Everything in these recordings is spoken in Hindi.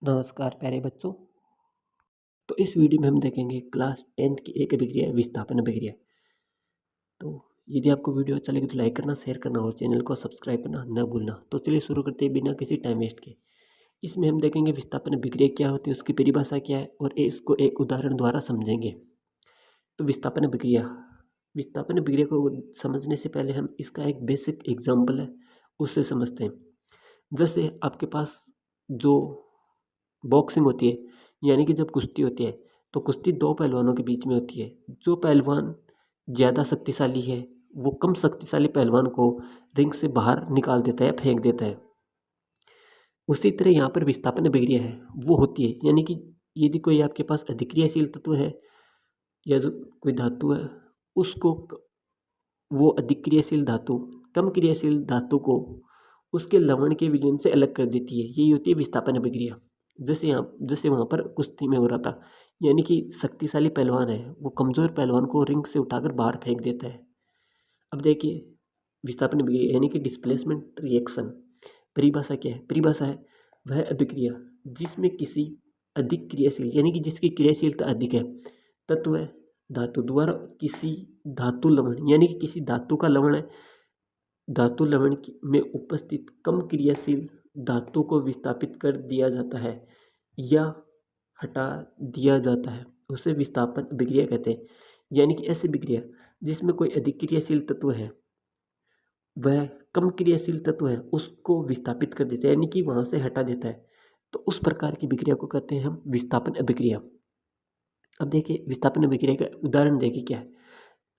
नमस्कार प्यारे बच्चों। तो इस वीडियो में हम देखेंगे क्लास 10th की एक अभिक्रिया विस्थापन अभिक्रिया। तो यदि आपको वीडियो अच्छा लगे तो लाइक करना, शेयर करना और चैनल को सब्सक्राइब करना न भूलना। तो चलिए शुरू करते हैं बिना किसी टाइम वेस्ट के। इसमें हम देखेंगे विस्थापन अभिक्रिया क्या होती है, उसकी परिभाषा क्या है और इसको एक उदाहरण द्वारा समझेंगे। तो विस्थापन अभिक्रिया को समझने से पहले हम इसका एक बेसिक एग्जाम्पल है उससे समझते हैं। जैसे आपके पास जो बॉक्सिंग होती है, यानी कि जब कुश्ती होती है तो कुश्ती दो पहलवानों के बीच में होती है। जो पहलवान ज़्यादा शक्तिशाली है वो कम शक्तिशाली पहलवान को रिंग से बाहर निकाल देता है, फेंक देता है। उसी तरह यहाँ पर विस्थापन अभिक्रिया है वो होती है, यानी कि यदि कोई आपके पास अधिक्रियाशील तत्व है या जो कोई धातु है उसको वो अधिक्रियाशील धातु कम क्रियाशील धातु को उसके लवण के विलयन से अलग कर देती है। यही होती है विस्थापन अभिक्रिया। जैसे वहाँ पर कुश्ती में हो रहा था, यानी कि शक्तिशाली पहलवान है वो कमज़ोर पहलवान को रिंग से उठाकर बाहर फेंक देता है। अब देखिए विस्थापन अभिक्रिया यानी कि डिस्प्लेसमेंट रिएक्शन परिभाषा क्या है? परिभाषा है वह अभिक्रिया जिसमें किसी अधिक क्रियाशील यानी कि जिसकी क्रियाशीलता अधिक है तत्व धातु द्वारा किसी धातु लवण यानी कि किसी धातु का लवण है धातु लवण में उपस्थित कम क्रियाशील धातु को विस्थापित कर दिया जाता है या हटा दिया जाता है, उसे विस्थापन अभिक्रिया कहते हैं। यानी कि ऐसी अभिक्रिया जिसमें कोई अधिक क्रियाशील तत्व है वह कम क्रियाशील तत्व है उसको विस्थापित कर देता है, यानी कि वहाँ से हटा देता है। तो उस प्रकार की अभिक्रिया को कहते हैं हम विस्थापन अभिक्रिया। अब देखिए विस्थापन अभिक्रिया का उदाहरण देखिए क्या है।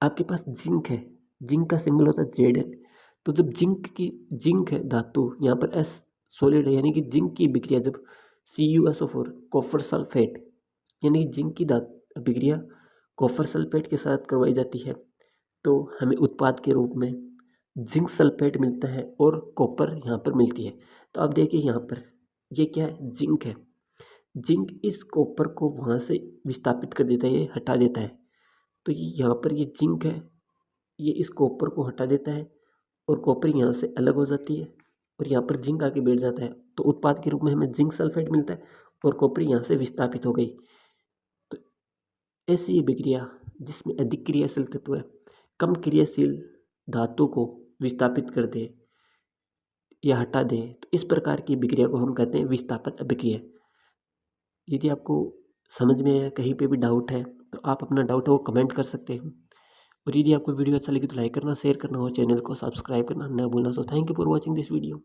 आपके पास जिंक है, जिंक का सिंबल होता है Zn। तो जब जिंक है धातु, यहाँ पर S सॉलिड है, यानी कि जिंक की अभिक्रिया जब CuSO4 कॉपर सल्फेट यानी कि जिंक की अभिक्रिया कॉपर सल्फेट के साथ करवाई जाती है तो हमें उत्पाद के रूप में जिंक सल्फेट मिलता है और कॉपर यहाँ पर मिलती है। तो आप देखिए यहाँ पर ये क्या है, जिंक है। जिंक इस कॉपर को वहाँ से विस्थापित कर देता है, ये हटा देता है। तो ये यहाँ पर ये जिंक है, ये इस कॉपर को हटा देता है और कॉपर यहाँ से अलग हो जाती है और यहाँ पर जिंक आके बैठ जाता है। तो उत्पाद के रूप में हमें जिंक सल्फेट मिलता है और कॉपर यहाँ से विस्थापित हो गई। तो ऐसी अभिक्रिया जिसमें अधिक क्रियाशील तत्व है कम क्रियाशील धातु को विस्थापित कर दे या हटा दे, तो इस प्रकार की अभिक्रिया को हम कहते हैं विस्थापन अभिक्रिया। यदि आपको समझ में या कहीं पे भी डाउट है तो आप अपना डाउट है वो कमेंट कर सकते हैं। और यदि आपको वीडियो अच्छा लगे तो लाइक करना, शेयर करना और चैनल को सब्सक्राइब करना न भूलना। So thank you for watching this video.